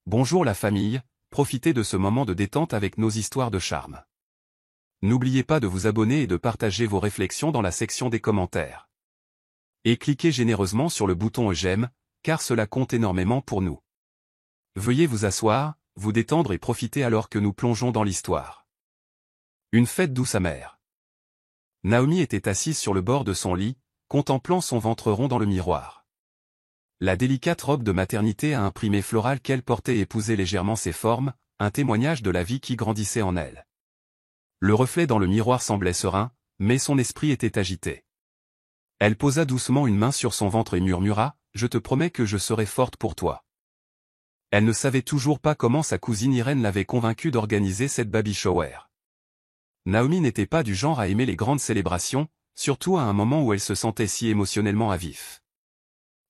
Bonjour la famille, profitez de ce moment de détente avec nos histoires de charme. N'oubliez pas de vous abonner et de partager vos réflexions dans la section des commentaires. Et cliquez généreusement sur le bouton j'aime, car cela compte énormément pour nous. Veuillez vous asseoir, vous détendre et profiter alors que nous plongeons dans l'histoire. Une fête douce amère. Naomi était assise sur le bord de son lit, contemplant son ventre rond dans le miroir. La délicate robe de maternité à imprimé floral qu'elle portait épousait légèrement ses formes, un témoignage de la vie qui grandissait en elle. Le reflet dans le miroir semblait serein, mais son esprit était agité. Elle posa doucement une main sur son ventre et murmura « Je te promets que je serai forte pour toi ». Elle ne savait toujours pas comment sa cousine Irène l'avait convaincue d'organiser cette baby shower. Naomi n'était pas du genre à aimer les grandes célébrations, surtout à un moment où elle se sentait si émotionnellement à vif.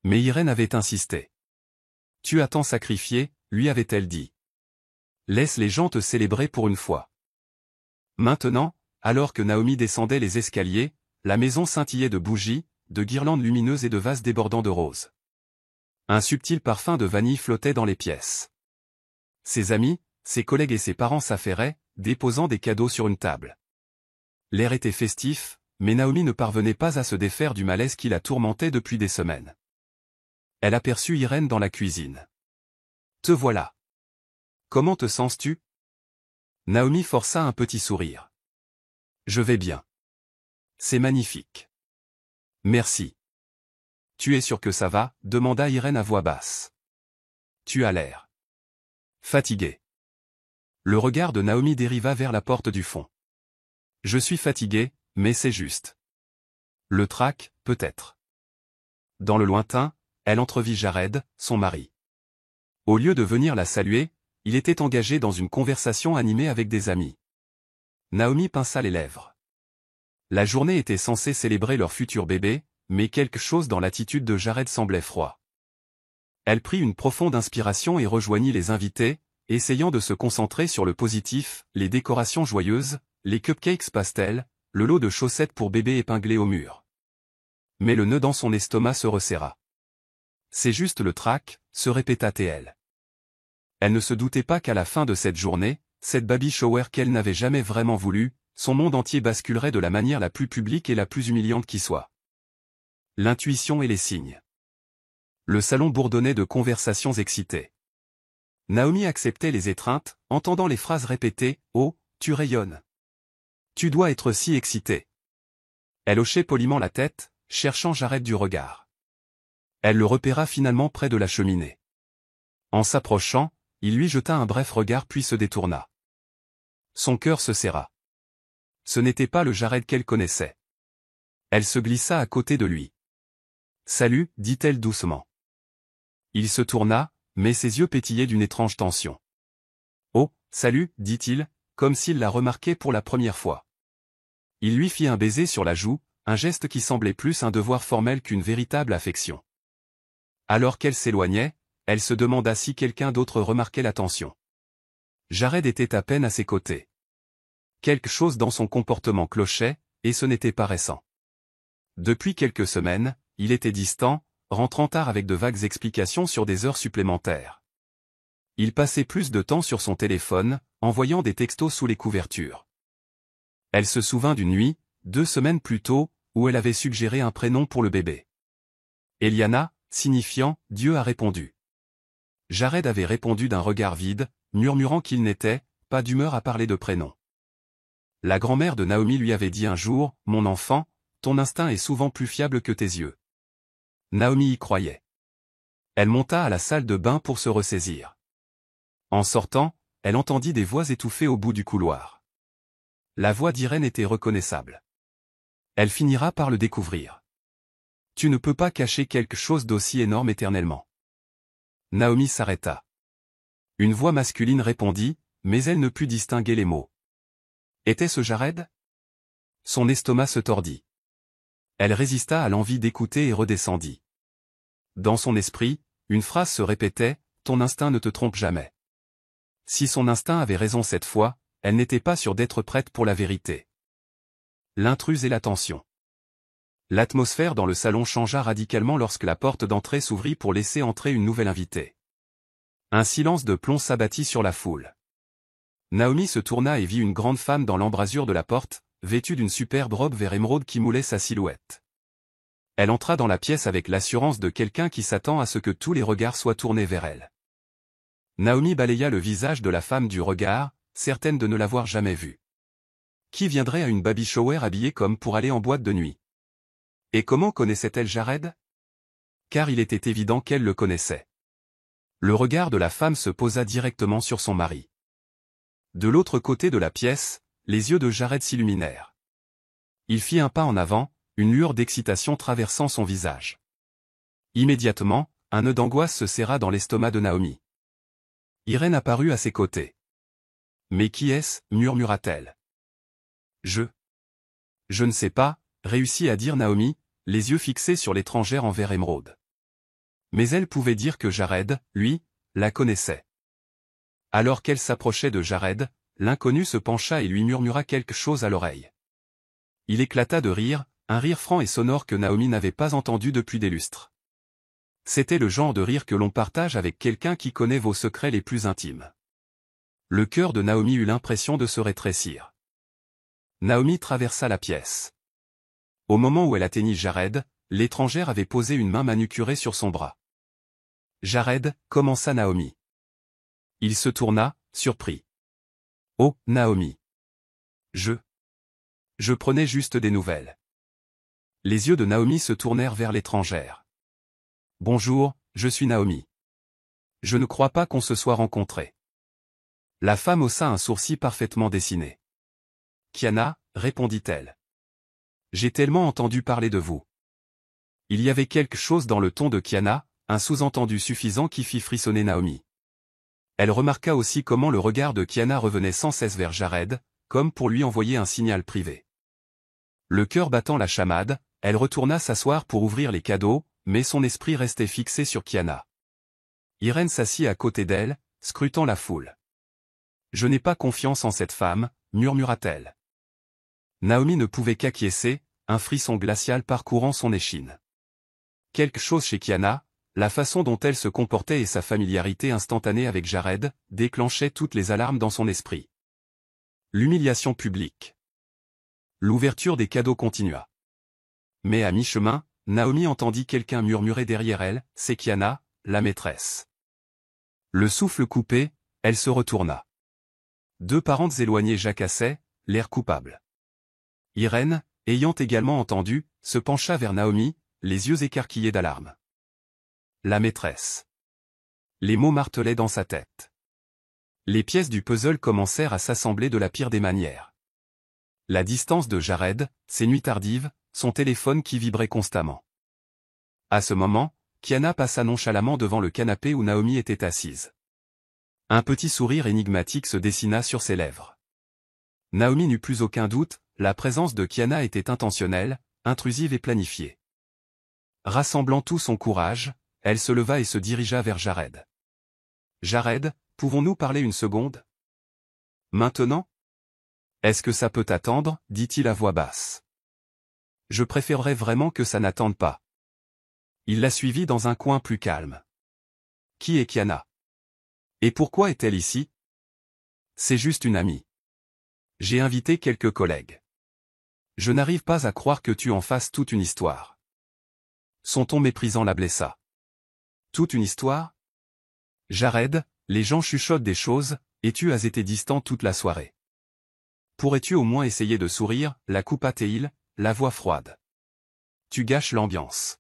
Mais Irène avait insisté. « Tu as tant sacrifié », lui avait-elle dit. « Laisse les gens te célébrer pour une fois. » Maintenant, alors que Naomi descendait les escaliers, la maison scintillait de bougies, de guirlandes lumineuses et de vases débordants de roses. Un subtil parfum de vanille flottait dans les pièces. Ses amis, ses collègues et ses parents s'affairaient, déposant des cadeaux sur une table. L'air était festif, mais Naomi ne parvenait pas à se défaire du malaise qui la tourmentait depuis des semaines. Elle aperçut Irène dans la cuisine. « Te voilà. Comment te sens-tu » Naomi força un petit sourire. « Je vais bien. C'est magnifique. Merci. Tu es sûr que ça va » demanda Irène à voix basse. « Tu as l'air fatigué. » Le regard de Naomi dériva vers la porte du fond. « Je suis fatiguée, mais c'est juste. Le trac, peut-être. » Dans le lointain, elle entrevit Jared, son mari. Au lieu de venir la saluer, il était engagé dans une conversation animée avec des amis. Naomi pinça les lèvres. La journée était censée célébrer leur futur bébé, mais quelque chose dans l'attitude de Jared semblait froid. Elle prit une profonde inspiration et rejoignit les invités, essayant de se concentrer sur le positif, les décorations joyeuses, les cupcakes pastels, le lot de chaussettes pour bébé épinglé au mur. Mais le nœud dans son estomac se resserra. C'est juste le trac, se répéta-t-elle. Elle ne se doutait pas qu'à la fin de cette journée, cette baby shower qu'elle n'avait jamais vraiment voulu, son monde entier basculerait de la manière la plus publique et la plus humiliante qui soit. L'intuition et les signes. Le salon bourdonnait de conversations excitées. Naomi acceptait les étreintes, entendant les phrases répétées « Oh, tu rayonnes. Tu dois être si excitée. » Elle hochait poliment la tête, cherchant Jared du regard. Elle le repéra finalement près de la cheminée. En s'approchant, il lui jeta un bref regard puis se détourna. Son cœur se serra. Ce n'était pas le Jared qu'elle connaissait. Elle se glissa à côté de lui. « Salut » dit-elle doucement. Il se tourna, mais ses yeux pétillaient d'une étrange tension. « Oh, salut » dit-il, comme s'il la remarquait pour la première fois. Il lui fit un baiser sur la joue, un geste qui semblait plus un devoir formel qu'une véritable affection. Alors qu'elle s'éloignait, elle se demanda si quelqu'un d'autre remarquait l'attention. Jared était à peine à ses côtés. Quelque chose dans son comportement clochait, et ce n'était pas récent. Depuis quelques semaines, il était distant, rentrant tard avec de vagues explications sur des heures supplémentaires. Il passait plus de temps sur son téléphone, envoyant des textos sous les couvertures. Elle se souvint d'une nuit, 2 semaines plus tôt, où elle avait suggéré un prénom pour le bébé. Eliana, signifiant « Dieu a répondu ». Jared avait répondu d'un regard vide, murmurant qu'il n'était pas d'humeur à parler de prénom. La grand-mère de Naomi lui avait dit un jour « Mon enfant, ton instinct est souvent plus fiable que tes yeux ». Naomi y croyait. Elle monta à la salle de bain pour se ressaisir. En sortant, elle entendit des voix étouffées au bout du couloir. La voix d'Irène était reconnaissable. Elle finira par le découvrir. « Tu ne peux pas cacher quelque chose d'aussi énorme éternellement. » Naomi s'arrêta. Une voix masculine répondit, mais elle ne put distinguer les mots. Était-ce Jared? Son estomac se tordit. Elle résista à l'envie d'écouter et redescendit. Dans son esprit, une phrase se répétait, « Ton instinct ne te trompe jamais. » Si son instinct avait raison cette fois, elle n'était pas sûre d'être prête pour la vérité. L'intruse et la tension. L'atmosphère dans le salon changea radicalement lorsque la porte d'entrée s'ouvrit pour laisser entrer une nouvelle invitée. Un silence de plomb s'abattit sur la foule. Naomi se tourna et vit une grande femme dans l'embrasure de la porte, vêtue d'une superbe robe vert émeraude qui moulait sa silhouette. Elle entra dans la pièce avec l'assurance de quelqu'un qui s'attend à ce que tous les regards soient tournés vers elle. Naomi balaya le visage de la femme du regard, certaine de ne l'avoir jamais vue. Qui viendrait à une baby shower habillée comme pour aller en boîte de nuit? Et comment connaissait-elle Jared? Car il était évident qu'elle le connaissait. Le regard de la femme se posa directement sur son mari. De l'autre côté de la pièce, les yeux de Jared s'illuminèrent. Il fit un pas en avant, une lueur d'excitation traversant son visage. Immédiatement, un nœud d'angoisse se serra dans l'estomac de Naomi. Irène apparut à ses côtés. « Mais qui est-ce » murmura-t-elle. « Je ne sais pas » réussit à dire Naomi, les yeux fixés sur l'étrangère en vert émeraude. Mais elle pouvait dire que Jared, lui, la connaissait. Alors qu'elle s'approchait de Jared, l'inconnu se pencha et lui murmura quelque chose à l'oreille. Il éclata de rire, un rire franc et sonore que Naomi n'avait pas entendu depuis des lustres. C'était le genre de rire que l'on partage avec quelqu'un qui connaît vos secrets les plus intimes. Le cœur de Naomi eut l'impression de se rétrécir. Naomi traversa la pièce. Au moment où elle atteignit Jared, l'étrangère avait posé une main manucurée sur son bras. « Jared » commença Naomi. Il se tourna, surpris. « Oh, Naomi. Je prenais juste des nouvelles. » Les yeux de Naomi se tournèrent vers l'étrangère. « Bonjour, je suis Naomi. Je ne crois pas qu'on se soit rencontrés. » La femme haussa un sourcil parfaitement dessiné. « Kiana » répondit-elle. « J'ai tellement entendu parler de vous. » Il y avait quelque chose dans le ton de Kiana, un sous-entendu suffisant qui fit frissonner Naomi. Elle remarqua aussi comment le regard de Kiana revenait sans cesse vers Jared, comme pour lui envoyer un signal privé. Le cœur battant la chamade, elle retourna s'asseoir pour ouvrir les cadeaux, mais son esprit restait fixé sur Kiana. Irène s'assit à côté d'elle, scrutant la foule. « Je n'ai pas confiance en cette femme » murmura-t-elle. Naomi ne pouvait qu'acquiescer, un frisson glacial parcourant son échine. Quelque chose chez Kiana, la façon dont elle se comportait et sa familiarité instantanée avec Jared, déclenchaient toutes les alarmes dans son esprit. L'humiliation publique. L'ouverture des cadeaux continua. Mais à mi-chemin, Naomi entendit quelqu'un murmurer derrière elle, « C'est Kiana, la maîtresse. » Le souffle coupé, elle se retourna. Deux parentes éloignées jacassaient, l'air coupable. Irène, ayant également entendu, se pencha vers Naomi, les yeux écarquillés d'alarme. La maîtresse. Les mots martelaient dans sa tête. Les pièces du puzzle commencèrent à s'assembler de la pire des manières. La distance de Jared, ses nuits tardives, son téléphone qui vibrait constamment. À ce moment, Kiana passa nonchalamment devant le canapé où Naomi était assise. Un petit sourire énigmatique se dessina sur ses lèvres. Naomi n'eut plus aucun doute, la présence de Kiana était intentionnelle, intrusive et planifiée. Rassemblant tout son courage, elle se leva et se dirigea vers Jared. « Jared, pouvons-nous parler une seconde? »« Maintenant? Est-ce que ça peut attendre » dit-il à voix basse. « Je préférerais vraiment que ça n'attende pas. » Il la suivit dans un coin plus calme. « Qui est Kiana? Et pourquoi est-elle ici? »« C'est juste une amie. J'ai invité quelques collègues. Je n'arrive pas à croire que tu en fasses toute une histoire. » Son ton méprisant la blessa. « Toute une histoire? Jared, les gens chuchotent des choses, et tu as été distant toute la soirée. Pourrais-tu au moins essayer de sourire » la coupa Théil, la voix froide. « Tu gâches l'ambiance.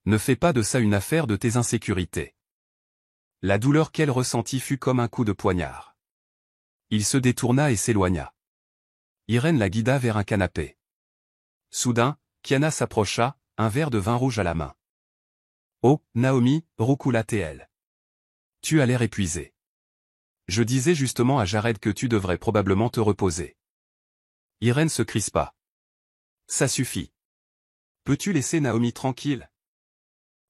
Ne fais pas de ça une affaire de tes insécurités. » La douleur qu'elle ressentit fut comme un coup de poignard. Il se détourna et s'éloigna. Irène la guida vers un canapé. Soudain, Kiana s'approcha, un verre de vin rouge à la main. « Oh, Naomi » roucoula-t-elle. « Tu as l'air épuisée. Je disais justement à Jared que tu devrais probablement te reposer. » Irène se crispa. « Ça suffit. Peux-tu laisser Naomi tranquille ?»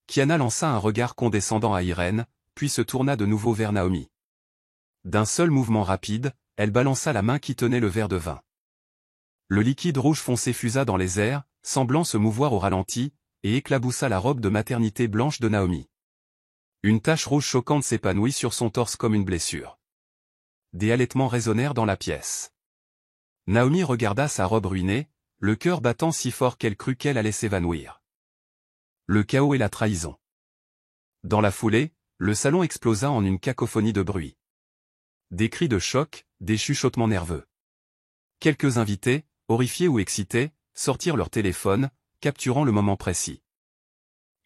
Kiana lança un regard condescendant à Irène, puis se tourna de nouveau vers Naomi. D'un seul mouvement rapide, elle balança la main qui tenait le verre de vin. Le liquide rouge foncé fusa dans les airs, semblant se mouvoir au ralenti, et éclaboussa la robe de maternité blanche de Naomi. Une tache rouge choquante s'épanouit sur son torse comme une blessure. Des halètements résonnèrent dans la pièce. Naomi regarda sa robe ruinée, le cœur battant si fort qu'elle crut qu'elle allait s'évanouir. Le chaos et la trahison. Dans la foulée, le salon explosa en une cacophonie de bruit. Des cris de choc, des chuchotements nerveux. Quelques invités, horrifiés ou excités, sortirent leur téléphone, capturant le moment précis.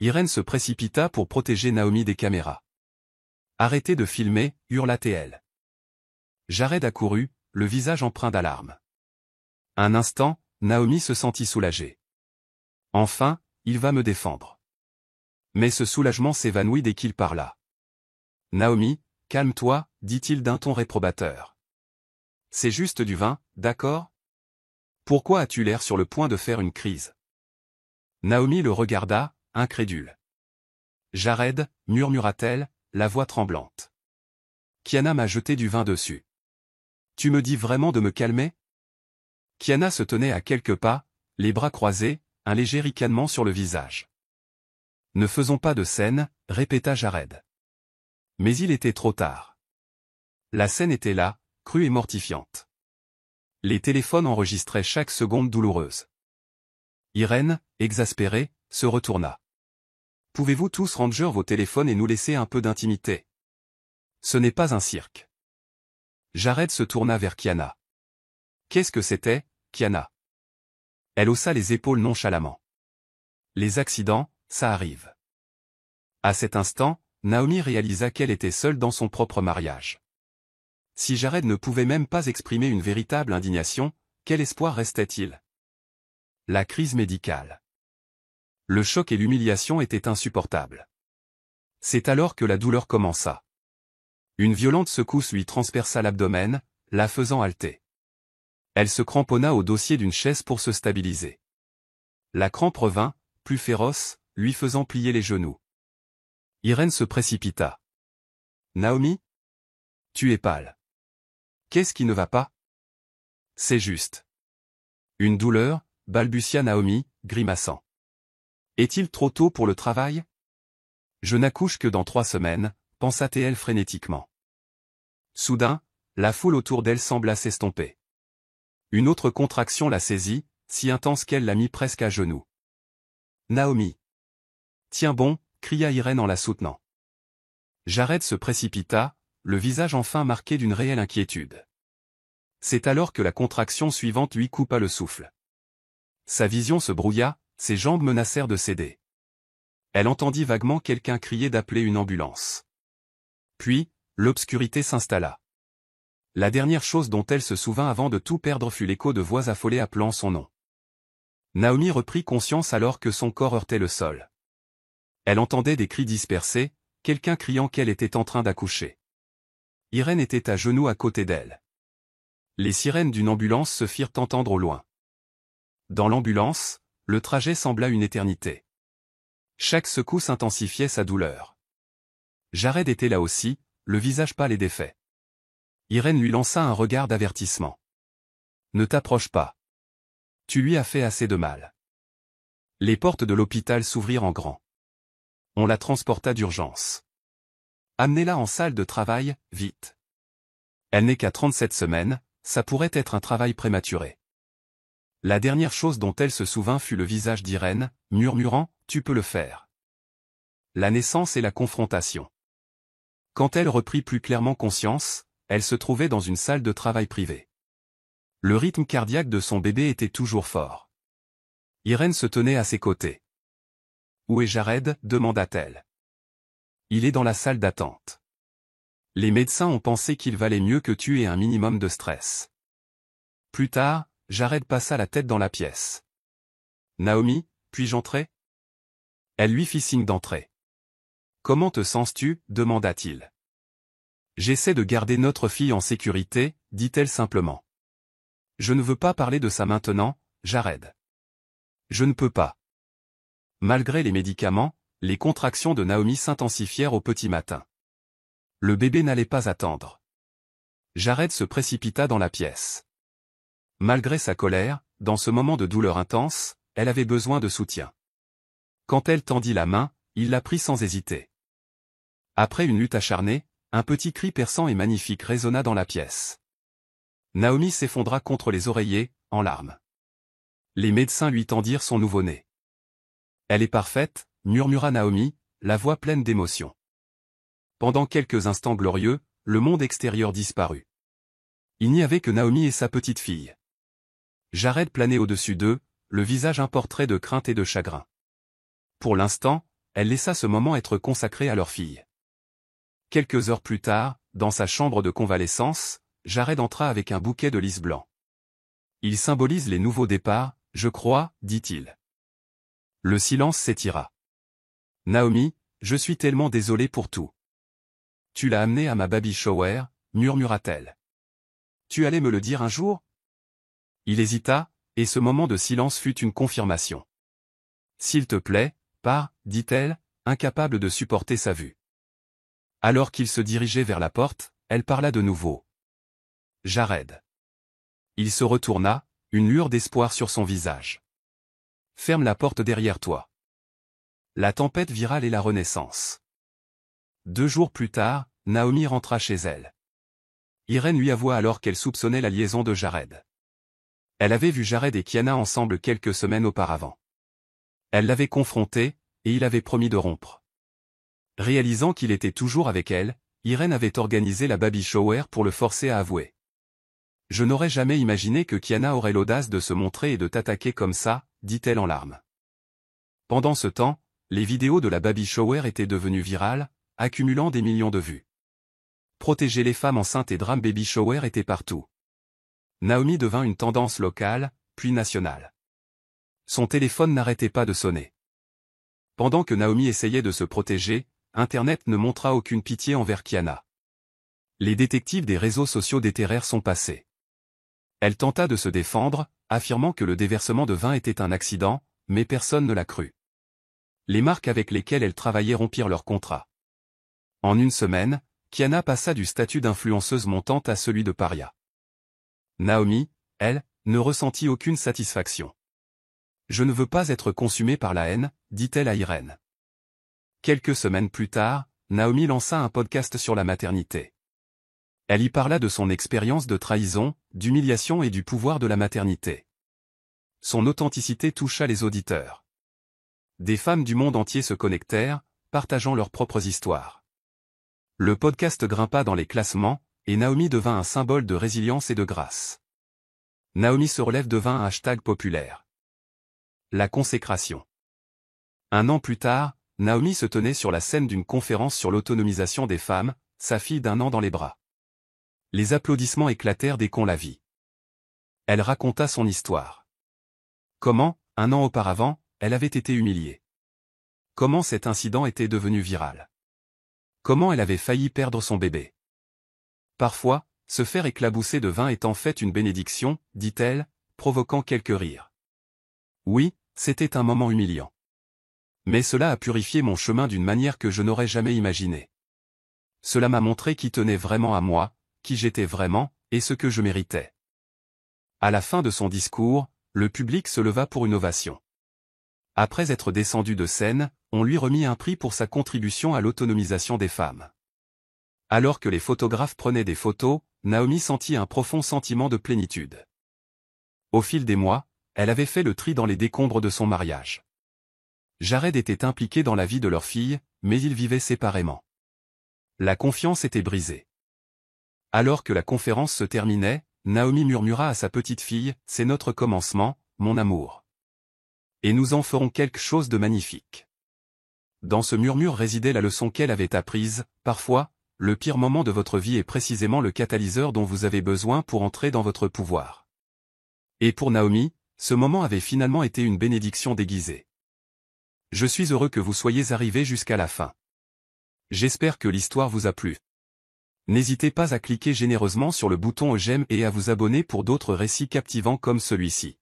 Irène se précipita pour protéger Naomi des caméras. « Arrêtez de filmer » hurla-t-elle. Jared accourut, le visage empreint d'alarme. Un instant, Naomi se sentit soulagée. Enfin, il va me défendre. Mais ce soulagement s'évanouit dès qu'il parla. Naomi, calme-toi, dit-il d'un ton réprobateur. C'est juste du vin, d'accord? Pourquoi as-tu l'air sur le point de faire une crise? Naomi le regarda, incrédule. Jared, murmura-t-elle, la voix tremblante. Kiana m'a jeté du vin dessus. Tu me dis vraiment de me calmer? Kiana se tenait à quelques pas, les bras croisés, un léger ricanement sur le visage. Ne faisons pas de scène, répéta Jared. Mais il était trop tard. La scène était là, crue et mortifiante. Les téléphones enregistraient chaque seconde douloureuse. Irène, exaspérée, se retourna. Pouvez-vous tous ranger vos téléphones et nous laisser un peu d'intimité? Ce n'est pas un cirque. Jared se tourna vers Kiana. Qu'est-ce que c'était, Kiana? Elle haussa les épaules nonchalamment. Les accidents, ça arrive. À cet instant, Naomi réalisa qu'elle était seule dans son propre mariage. Si Jared ne pouvait même pas exprimer une véritable indignation, quel espoir restait-il? La crise médicale. Le choc et l'humiliation étaient insupportables. C'est alors que la douleur commença. Une violente secousse lui transperça l'abdomen, la faisant halter. Elle se cramponna au dossier d'une chaise pour se stabiliser. La crampe revint, plus féroce, lui faisant plier les genoux. Irène se précipita. Naomi? Tu es pâle. Qu'est-ce qui ne va pas? C'est juste. Une douleur, balbutia Naomi, grimaçant. Est-il trop tôt pour le travail? Je n'accouche que dans 3 semaines, pensa-t-elle frénétiquement. Soudain, la foule autour d'elle sembla s'estomper. Une autre contraction la saisit, si intense qu'elle la mit presque à genoux. Naomi. Tiens bon, cria Irène en la soutenant. Jared se précipita, le visage enfin marqué d'une réelle inquiétude. C'est alors que la contraction suivante lui coupa le souffle. Sa vision se brouilla, ses jambes menacèrent de céder. Elle entendit vaguement quelqu'un crier d'appeler une ambulance. Puis, l'obscurité s'installa. La dernière chose dont elle se souvint avant de tout perdre fut l'écho de voix affolées appelant son nom. Naomi reprit conscience alors que son corps heurtait le sol. Elle entendait des cris dispersés, quelqu'un criant qu'elle était en train d'accoucher. Irène était à genoux à côté d'elle. Les sirènes d'une ambulance se firent entendre au loin. Dans l'ambulance, le trajet sembla une éternité. Chaque secousse intensifiait sa douleur. Jared était là aussi, le visage pâle et défait. Irène lui lança un regard d'avertissement. Ne t'approche pas. Tu lui as fait assez de mal. Les portes de l'hôpital s'ouvrirent en grand. On la transporta d'urgence. Amenez-la en salle de travail, vite. Elle n'est qu'à 37 semaines, ça pourrait être un travail prématuré. La dernière chose dont elle se souvint fut le visage d'Irène, murmurant « Tu peux le faire ». La naissance et la confrontation. Quand elle reprit plus clairement conscience, elle se trouvait dans une salle de travail privée. Le rythme cardiaque de son bébé était toujours fort. Irène se tenait à ses côtés. « Où est Jared ?» demanda-t-elle. « Il est dans la salle d'attente. Les médecins ont pensé qu'il valait mieux que tu aies un minimum de stress. » Plus tard, Jared passa la tête dans la pièce. « Naomi, puis-je entrer ?» Elle lui fit signe d'entrer. « Comment te sens-tu » demanda-t-il. « J'essaie de garder notre fille en sécurité » dit-elle simplement. « Je ne veux pas parler de ça maintenant, Jared. »« Je ne peux pas. » Malgré les médicaments, les contractions de Naomi s'intensifièrent au petit matin. Le bébé n'allait pas attendre. Jared se précipita dans la pièce. Malgré sa colère, dans ce moment de douleur intense, elle avait besoin de soutien. Quand elle tendit la main, il la prit sans hésiter. Après une lutte acharnée, un petit cri perçant et magnifique résonna dans la pièce. Naomi s'effondra contre les oreillers, en larmes. Les médecins lui tendirent son nouveau-né. « Elle est parfaite », murmura Naomi, la voix pleine d'émotion. Pendant quelques instants glorieux, le monde extérieur disparut. Il n'y avait que Naomi et sa petite fille. Jared planait au-dessus d'eux, le visage un portrait de crainte et de chagrin. Pour l'instant, elle laissa ce moment être consacré à leur fille. Quelques heures plus tard, dans sa chambre de convalescence, Jared entra avec un bouquet de lys blanc. « Il symbolise les nouveaux départs, je crois, dit-il. » Le silence s'étira. « Naomi, je suis tellement désolé pour tout. Tu l'as amené à ma baby shower, murmura-t-elle. Tu allais me le dire un jour ? » Il hésita, et ce moment de silence fut une confirmation. « S'il te plaît, pars, dit-elle, incapable de supporter sa vue. Alors qu'il se dirigeait vers la porte, elle parla de nouveau. « Jared. » Il se retourna, une lueur d'espoir sur son visage. « Ferme la porte derrière toi. » La tempête virale et la renaissance. 2 jours plus tard, Naomi rentra chez elle. Irène lui avoua alors qu'elle soupçonnait la liaison de Jared. Elle avait vu Jared et Kiana ensemble quelques semaines auparavant. Elle l'avait confronté, et il avait promis de rompre. Réalisant qu'il était toujours avec elle, Irène avait organisé la baby shower pour le forcer à avouer. « Je n'aurais jamais imaginé que Kiana aurait l'audace de se montrer et de t'attaquer comme ça, » dit-elle en larmes. Pendant ce temps, les vidéos de la baby shower étaient devenues virales, accumulant des millions de vues. Protéger les femmes enceintes et drame baby shower étaient partout. Naomi devint une tendance locale, puis nationale. Son téléphone n'arrêtait pas de sonner. Pendant que Naomi essayait de se protéger, Internet ne montra aucune pitié envers Kiana. Les détectives des réseaux sociaux déterrèrent son passé. Elle tenta de se défendre, affirmant que le déversement de vin était un accident, mais personne ne l'a cru. Les marques avec lesquelles elle travaillait rompirent leur contrat. En une semaine, Kiana passa du statut d'influenceuse montante à celui de paria. Naomi, elle, ne ressentit aucune satisfaction. « Je ne veux pas être consumée par la haine », dit-elle à Irène. Quelques semaines plus tard, Naomi lança un podcast sur la maternité. Elle y parla de son expérience de trahison, d'humiliation et du pouvoir de la maternité. Son authenticité toucha les auditeurs. Des femmes du monde entier se connectèrent, partageant leurs propres histoires. Le podcast grimpa dans les classements, et Naomi devint un symbole de résilience et de grâce. Naomi se relève devint un hashtag populaire. La consécration. 1 an plus tard, Naomi se tenait sur la scène d'une conférence sur l'autonomisation des femmes, sa fille d'1 an dans les bras. Les applaudissements éclatèrent dès qu'on la vit. Elle raconta son histoire. Comment, 1 an auparavant, elle avait été humiliée. Comment cet incident était devenu viral. Comment elle avait failli perdre son bébé. Parfois, se faire éclabousser de vin est en fait une bénédiction, dit-elle, provoquant quelques rires. Oui, c'était un moment humiliant. Mais cela a purifié mon chemin d'une manière que je n'aurais jamais imaginée. Cela m'a montré qui tenait vraiment à moi, qui j'étais vraiment, et ce que je méritais. À la fin de son discours, le public se leva pour une ovation. Après être descendu de scène, on lui remit un prix pour sa contribution à l'autonomisation des femmes. Alors que les photographes prenaient des photos, Naomi sentit un profond sentiment de plénitude. Au fil des mois, elle avait fait le tri dans les décombres de son mariage. Jared était impliqué dans la vie de leur fille, mais ils vivaient séparément. La confiance était brisée. Alors que la conférence se terminait, Naomi murmura à sa petite fille, « C'est notre commencement, mon amour. Et nous en ferons quelque chose de magnifique. » Dans ce murmure résidait la leçon qu'elle avait apprise, parfois, le pire moment de votre vie est précisément le catalyseur dont vous avez besoin pour entrer dans votre pouvoir. Et pour Naomi, ce moment avait finalement été une bénédiction déguisée. Je suis heureux que vous soyez arrivés jusqu'à la fin. J'espère que l'histoire vous a plu. N'hésitez pas à cliquer généreusement sur le bouton j'aime et à vous abonner pour d'autres récits captivants comme celui-ci.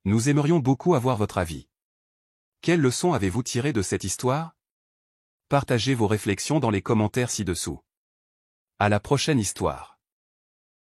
Nous aimerions beaucoup avoir votre avis. Quelle leçon avez-vous tiré de cette histoire? Partagez vos réflexions dans les commentaires ci-dessous. À la prochaine histoire.